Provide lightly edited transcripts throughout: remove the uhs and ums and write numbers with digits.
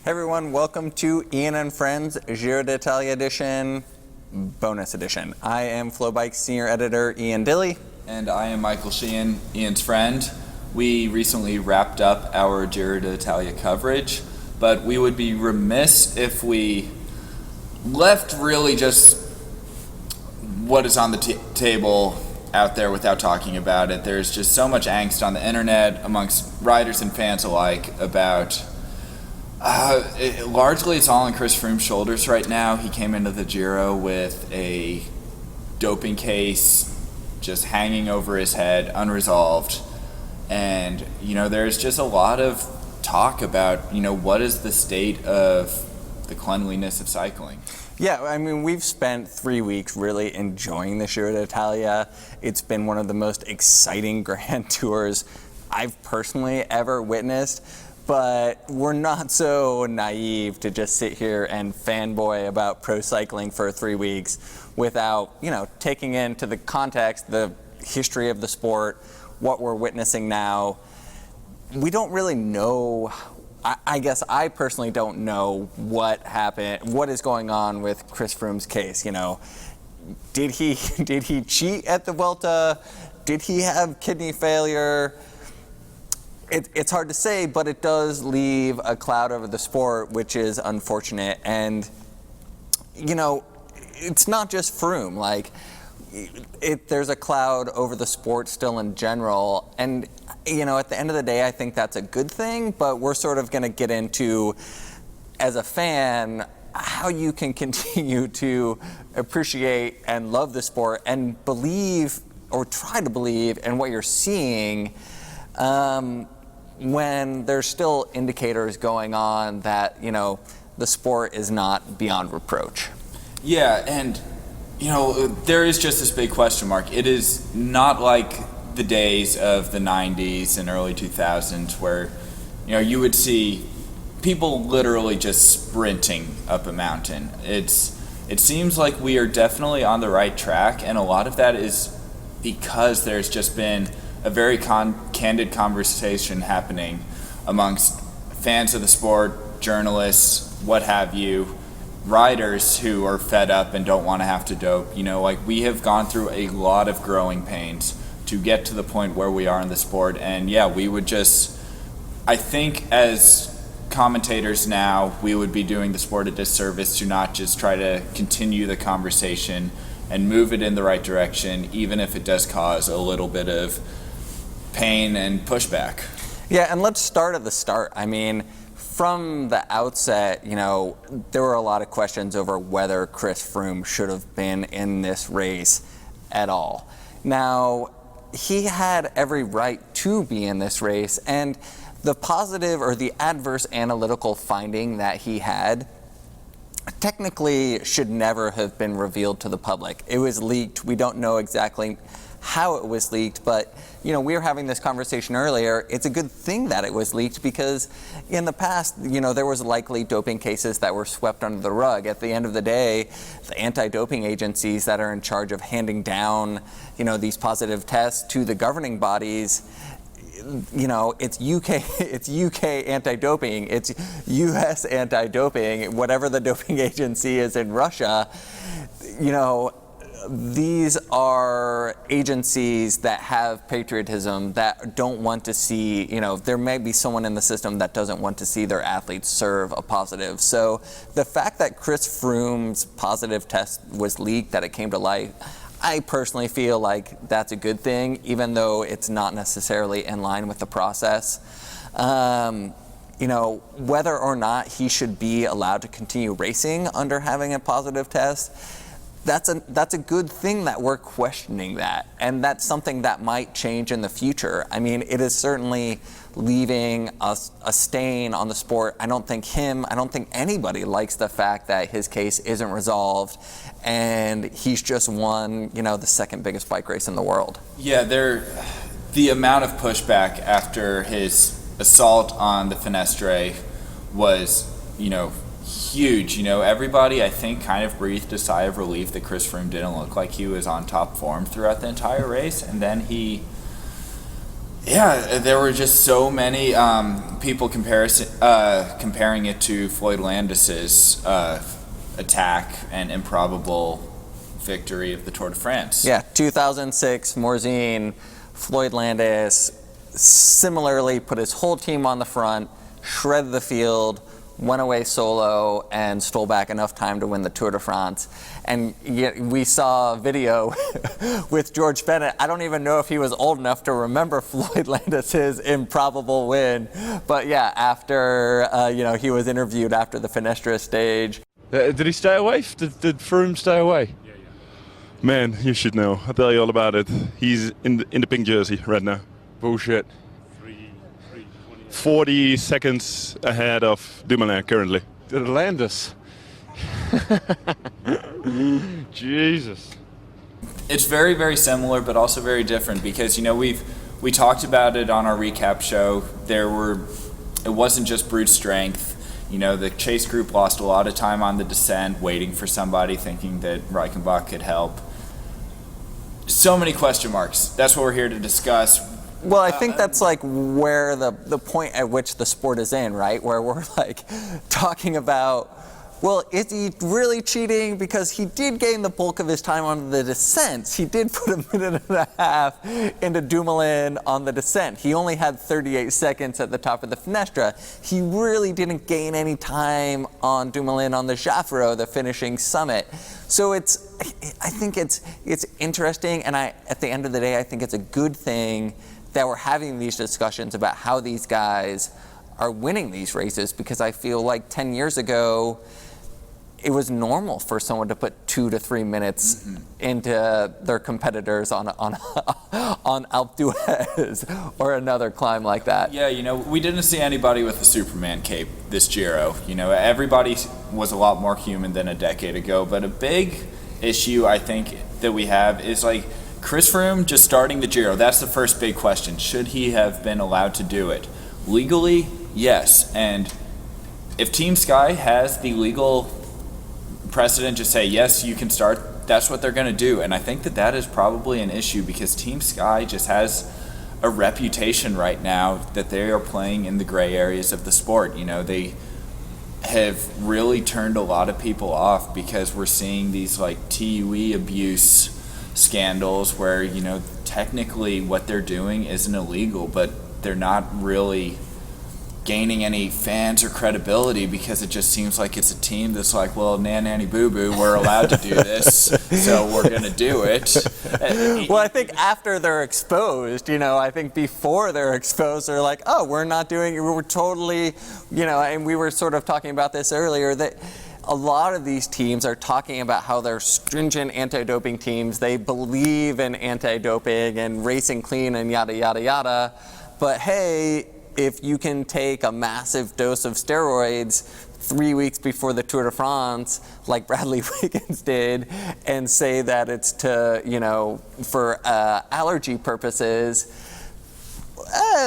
Hey everyone, welcome to Ian and Friends Giro d'Italia edition, bonus edition. I am FloBikes senior editor Ian Dille. And I am Michael Sheehan, Ian's friend. We recently wrapped up our Giro d'Italia coverage, but we would be remiss if we left really just what is on the table out there without talking about it. There's just so much angst on the internet amongst riders and fans alike about largely it's all on Chris Froome's shoulders right now. He came into the Giro with a doping case just hanging over his head, unresolved. And, there's just a lot of talk about, what is the state of the cleanliness of cycling. Yeah, I mean, we've spent 3 weeks really enjoying the Giro d'Italia. It's been one of the most exciting Grand Tours I've personally ever witnessed. But we're not so naive to just sit here and fanboy about pro cycling for 3 weeks without, taking into the context, the history of the sport, what we're witnessing now. We don't really know. I guess I personally don't know what happened, what is going on with Chris Froome's case. Did he cheat at the Vuelta? Did he have kidney failure? It's hard to say, but it does leave a cloud over the sport, which is unfortunate. And, it's not just Froome. There's a cloud over the sport still in general. And, at the end of the day, I think that's a good thing. But we're sort of going to get into, as a fan, how you can continue to appreciate and love the sport and believe or try to believe in what you're seeing. When there's still indicators going on that, the sport is not beyond reproach. Yeah, and, there is just this big question mark. It is not like the days of the 90s and early 2000s where, you would see people literally just sprinting up a mountain. It seems like we are definitely on the right track, and a lot of that is because there's just been a very candid conversation happening amongst fans of the sport, journalists, what have you, riders who are fed up and don't want to have to dope. We have gone through a lot of growing pains to get to the point where we are in the sport. And yeah, we would I think as commentators now, we would be doing the sport a disservice to not just try to continue the conversation and move it in the right direction, even if it does cause a little bit of pain and pushback. Yeah, and let's start at the start. I mean, from the outset, there were a lot of questions over whether Chris Froome should have been in this race at all. Now, he had every right to be in this race, and the positive or the adverse analytical finding that he had technically should never have been revealed to the public. It was leaked. We don't know exactly how it was leaked, but we were having this conversation earlier. It's a good thing that it was leaked because in the past, there was likely doping cases that were swept under the rug. At the end of the day, the anti-doping agencies that are in charge of handing down, these positive tests to the governing bodies, it's UK anti-doping, it's US anti-doping, whatever the doping agency is in Russia, these are agencies that have patriotism, that don't want to see, there may be someone in the system that doesn't want to see their athletes serve a positive. So the fact that Chris Froome's positive test was leaked, that it came to light, I personally feel like that's a good thing, even though it's not necessarily in line with the process. Whether or not he should be allowed to continue racing under having a positive test, that's a good thing that we're questioning that, and that's something that might change in the future. I mean, it is certainly leaving a stain on the sport. I don't think anybody likes the fact that his case isn't resolved, and he's just won, the second biggest bike race in the world. Yeah, the amount of pushback after his assault on the Finestre was, huge. Everybody, I think, kind of breathed a sigh of relief that Chris Froome didn't look like he was on top form throughout the entire race, and then he Yeah, there were just so many people comparing it to Floyd Landis's attack and improbable victory of the Tour de France. Yeah, 2006, Morzine, Floyd Landis similarly put his whole team on the front, shredded the field, went away solo, and stole back enough time to win the Tour de France. And yet we saw a video with George Bennett. I don't even know if he was old enough to remember Floyd Landis's improbable win. But yeah, after he was interviewed after the Finestra stage. Did he stay away? Did Froome stay away? Yeah. Man, you should know. I'll tell you all about it. He's in the pink jersey right now. Bullshit. 40 seconds ahead of Dumoulin currently. Did Landis? Jesus. It's very, very similar, but also very different because we talked about it on our recap show. It wasn't just brute strength. The chase group lost a lot of time on the descent, waiting for somebody, thinking that Reichenbach could help. So many question marks. That's what we're here to discuss. Well, I think that's like where the point at which the sport is in, right? Where we're like talking about, well, is he really cheating? Because he did gain the bulk of his time on the descents. He did put a minute and a half into Dumoulin on the descent. He only had 38 seconds at the top of the Finestra. He really didn't gain any time on Dumoulin on the Jaffero, the finishing summit. So I think it's interesting, and at the end of the day, I think it's a good thing that we're having these discussions about how these guys are winning these races, because I feel like 10 years ago, it was normal for someone to put 2 to 3 minutes into their competitors on Alpe d'Huez or another climb like that. Yeah, we didn't see anybody with a Superman cape this Giro. Everybody was a lot more human than a decade ago, but a big issue I think that we have is like Chris Froome just starting the Giro. That's the first big question. Should he have been allowed to do it? Legally, yes. And if Team Sky has the legal precedent to say, yes, you can start, that's what they're going to do. And I think that is probably an issue because Team Sky just has a reputation right now that they are playing in the gray areas of the sport. They have really turned a lot of people off because we're seeing these like TUE abuse scandals where technically what they're doing isn't illegal, but they're not really gaining any fans or credibility because it just seems like it's a team that's like, well, nanny boo boo, we're allowed to do this, so we're gonna do it. Well, I think after they're exposed, I think before they're exposed, they're like, oh, we're not doing it, we're totally, and we were sort of talking about this earlier, that a lot of these teams are talking about how they're stringent anti-doping teams. They believe in anti-doping and racing clean and yada, yada, yada. But hey, if you can take a massive dose of steroids 3 weeks before the Tour de France, like Bradley Wiggins did, and say that it's for allergy purposes,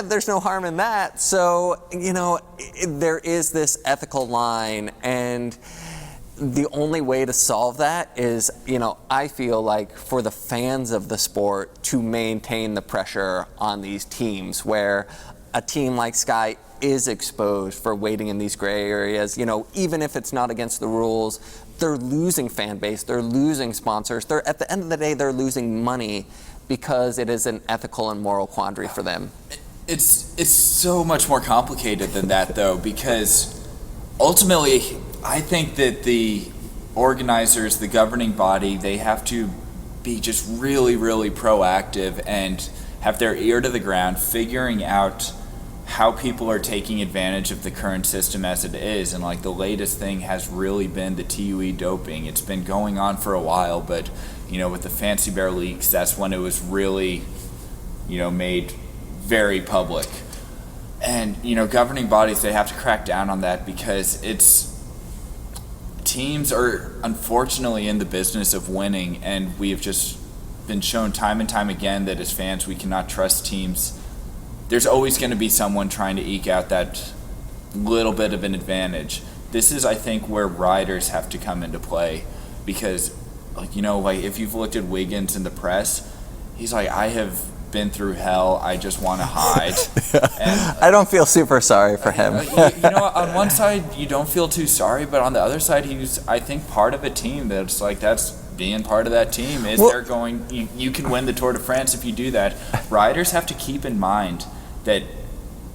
there's no harm in that. So, there is this ethical line, and the only way to solve that is, I feel like for the fans of the sport to maintain the pressure on these teams where a team like Sky is exposed for waiting in these gray areas. Even if it's not against the rules, they're losing fan base, they're losing sponsors. At the end of the day, they're losing money because it is an ethical and moral quandary for them. It's so much more complicated than that, though, because ultimately, I think that the organizers, the governing body, they have to be just really, really proactive and have their ear to the ground, figuring out how people are taking advantage of the current system as it is. And like the latest thing has really been the TUE doping. It's been going on for a while, but with the Fancy Bear leaks, that's when it was really, made very public. And governing bodies, they have to crack down on that because teams are unfortunately in the business of winning, and we have just been shown time and time again that as fans we cannot trust teams. There's always going to be someone trying to eke out that little bit of an advantage. This is, I think, where riders have to come into play because, like if you've looked at Wiggins in the press, he's like, I have been through hell. I just want to hide. And, I don't feel super sorry for him. you know, on one side, you don't feel too sorry, but on the other side, he's, I think, part of a team that's like, that's being part of that team. Is they're going, you can win the Tour de France if you do that. Riders have to keep in mind that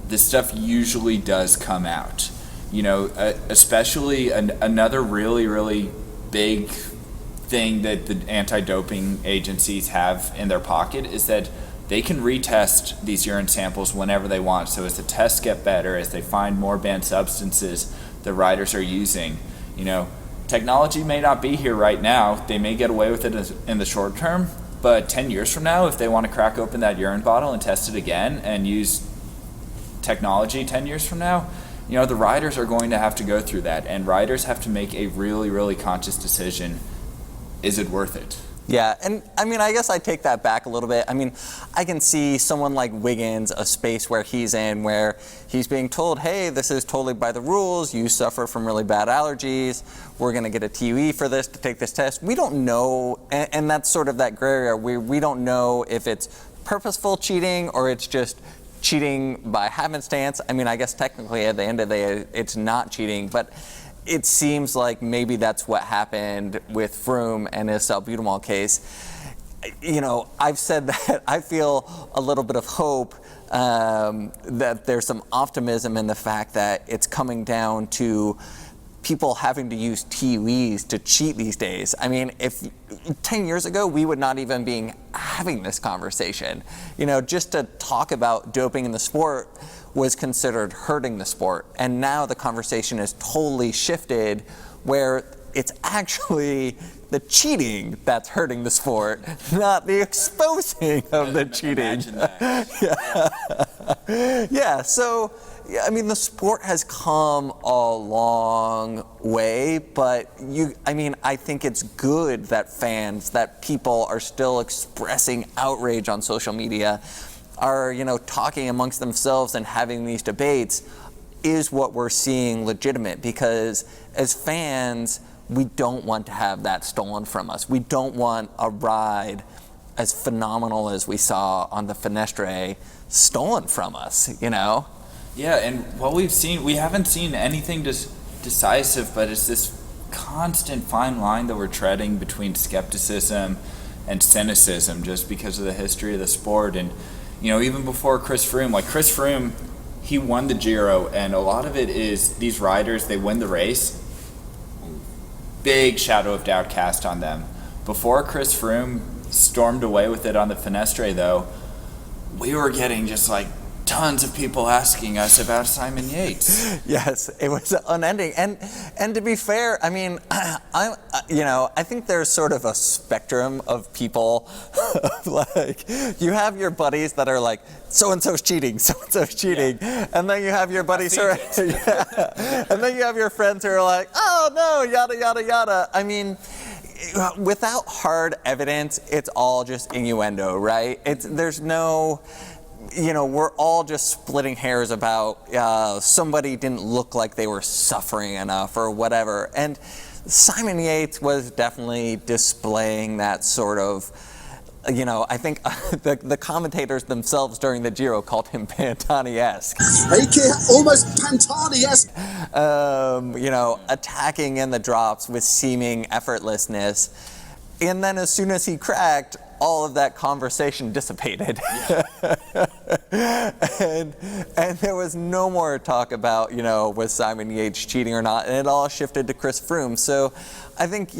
this stuff usually does come out. You know, especially another really, really big thing that the anti-doping agencies have in their pocket is that they can retest these urine samples whenever they want. So as the tests get better, as they find more banned substances the riders are using, you know, technology may not be here right now. They may get away with it in the short term, but 10 years from now, if they want to crack open that urine bottle and test it again and use technology 10 years from now, you know, the riders are going to have to go through that, and riders have to make a really, really conscious decision. Is it worth it? Yeah, and I mean, I guess I take that back a little bit. I mean, I can see someone like Wiggins, a space where he's in, where he's being told, hey, this is totally by the rules. You suffer from really bad allergies. We're going to get a TUE for this to take this test. We don't know, and that's sort of that gray area. We don't know if it's purposeful cheating or it's just cheating by happenstance. I mean, I guess technically at the end of the day, it's not cheating, but it seems like maybe that's what happened with Froome and his Salbutamol case. You know, I've said that I feel a little bit of hope that there's some optimism in the fact that it's coming down to people having to use TUEs to cheat these days. I mean, if 10 years ago, we would not even be having this conversation. You know, just to talk about doping in the sport was considered hurting the sport. And now the conversation is totally shifted where it's actually the cheating that's hurting the sport, not the exposing of the cheating. Imagine that. Yeah, so, I mean, the sport has come a long way, but I think it's good that fans, that people are still expressing outrage on social media, are, you know, talking amongst themselves and having these debates is what we're seeing legitimate, because as fans, we don't want to have that stolen from us. We don't want a ride as phenomenal as we saw on the Finestre stolen from us, you know? Yeah, and what we've seen, we haven't seen anything decisive, but it's this constant fine line that we're treading between skepticism and cynicism just because of the history of the sport. And, you know, even before Chris Froome, he won the Giro, and a lot of it is these riders, they win the race, big shadow of doubt cast on them. Before Chris Froome stormed away with it on the Finestre, though, we were getting just like tons of people asking us about Simon Yates. Yes, it was unending. And to be fair, I mean, I think there's sort of a spectrum of people. Like, you have your buddies that are like, so-and-so's cheating, so-and-so's cheating. Yeah. And then you have your buddies who are, and then you have your friends who are like, oh no, yada, yada, yada. I mean, without hard evidence, it's all just innuendo, right? There's no, we're all just splitting hairs about somebody didn't look like they were suffering enough or whatever. And Simon Yates was definitely displaying that sort of, I think the commentators themselves during the Giro called him Pantani-esque. Almost Pantani-esque. Attacking in the drops with seeming effortlessness. And then as soon as he cracked, all of that conversation dissipated. and there was no more talk about, was Simon Yates cheating or not, and it all shifted to Chris Froome. So I think,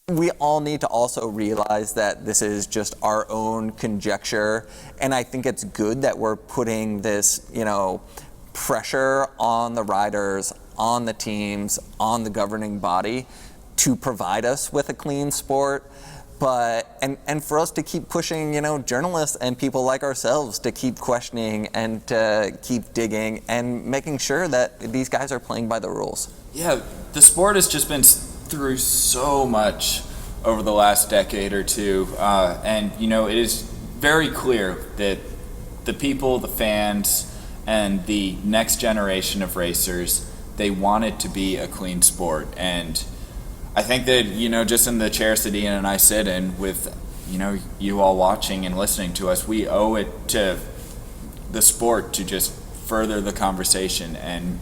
we all need to also realize that this is just our own conjecture, and I think it's good that we're putting this, pressure on the riders, on the teams, on the governing body to provide us with a clean sport. But and for us to keep pushing, journalists and people like ourselves to keep questioning and to keep digging and making sure that these guys are playing by the rules. Yeah, the sport has just been through so much over the last decade or two, and it is very clear that the people, the fans, and the next generation of racers, they want it to be a clean sport. And I think that, just in the chairs that Ian and I sit in with you all watching and listening to us, we owe it to the sport to just further the conversation and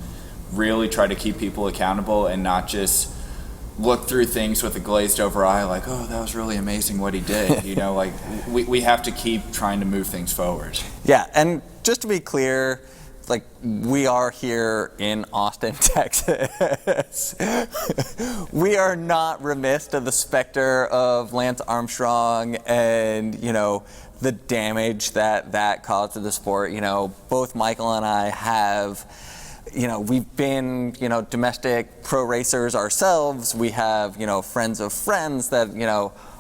really try to keep people accountable and not just look through things with a glazed over eye like, oh, that was really amazing what he did. Like we have to keep trying to move things forward. Yeah, and just to be clear, like, we are here in Austin, Texas. We are not remiss to the specter of Lance Armstrong and, the damage that caused to the sport. Both Michael and I have, we've been, domestic pro racers ourselves. We have, friends of friends that,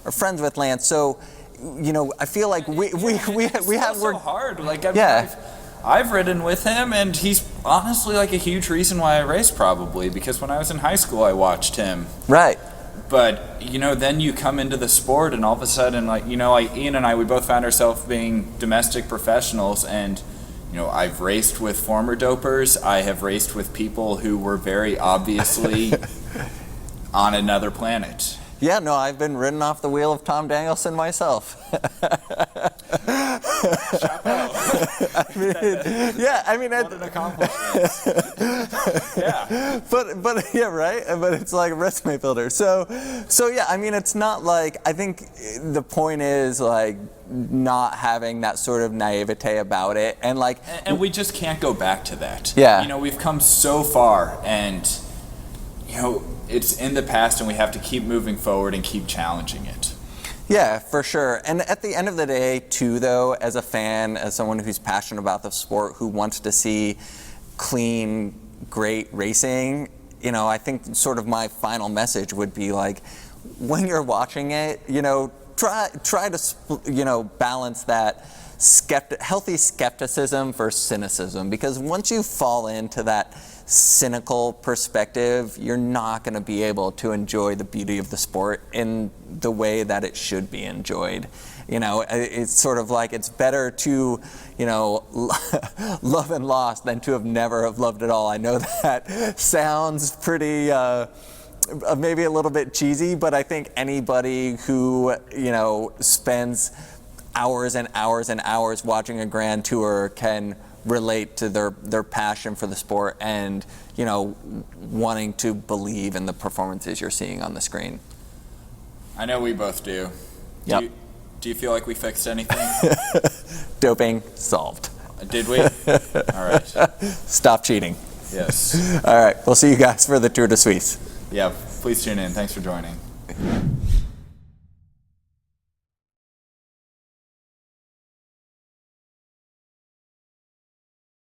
are friends with Lance. So, I feel like we have worked hard. Like, I've ridden with him, and he's honestly like a huge reason why I race, probably, because when I was in high school, I watched him. Right. But, then you come into the sport, and all of a sudden, like Ian and I, we both found ourselves being domestic professionals, and, I've raced with former dopers. I have raced with people who were very obviously on another planet. Yeah, no, I've been ridden off the wheel of Tom Danielson myself. What an accomplishment. Yeah. But yeah, right? But it's like a resume builder. So yeah, it's not like, I think the point is like not having that sort of naivete about it, and like, and we just can't go back to that. Yeah. We've come so far, and it's in the past, and we have to keep moving forward and keep challenging it. Yeah, for sure. And at the end of the day, too, though, as a fan, as someone who's passionate about the sport, who wants to see clean, great racing, I think sort of my final message would be like, when you're watching it, try to, balance that healthy skepticism versus cynicism, because once you fall into that cynical perspective, you're not going to be able to enjoy the beauty of the sport in the way that it should be enjoyed. It's sort of like, it's better to, love and lost than to have never have loved at all. I know that sounds pretty, maybe a little bit cheesy, but I think anybody who, spends hours and hours and hours watching a Grand Tour can relate to their passion for the sport and, wanting to believe in the performances you're seeing on the screen. I know we both do. Yep. Do you feel like we fixed anything? Doping solved. Did we? All right. Stop cheating. Yes. All right. We'll see you guys for the Tour de Suisse. Yeah, please tune in. Thanks for joining.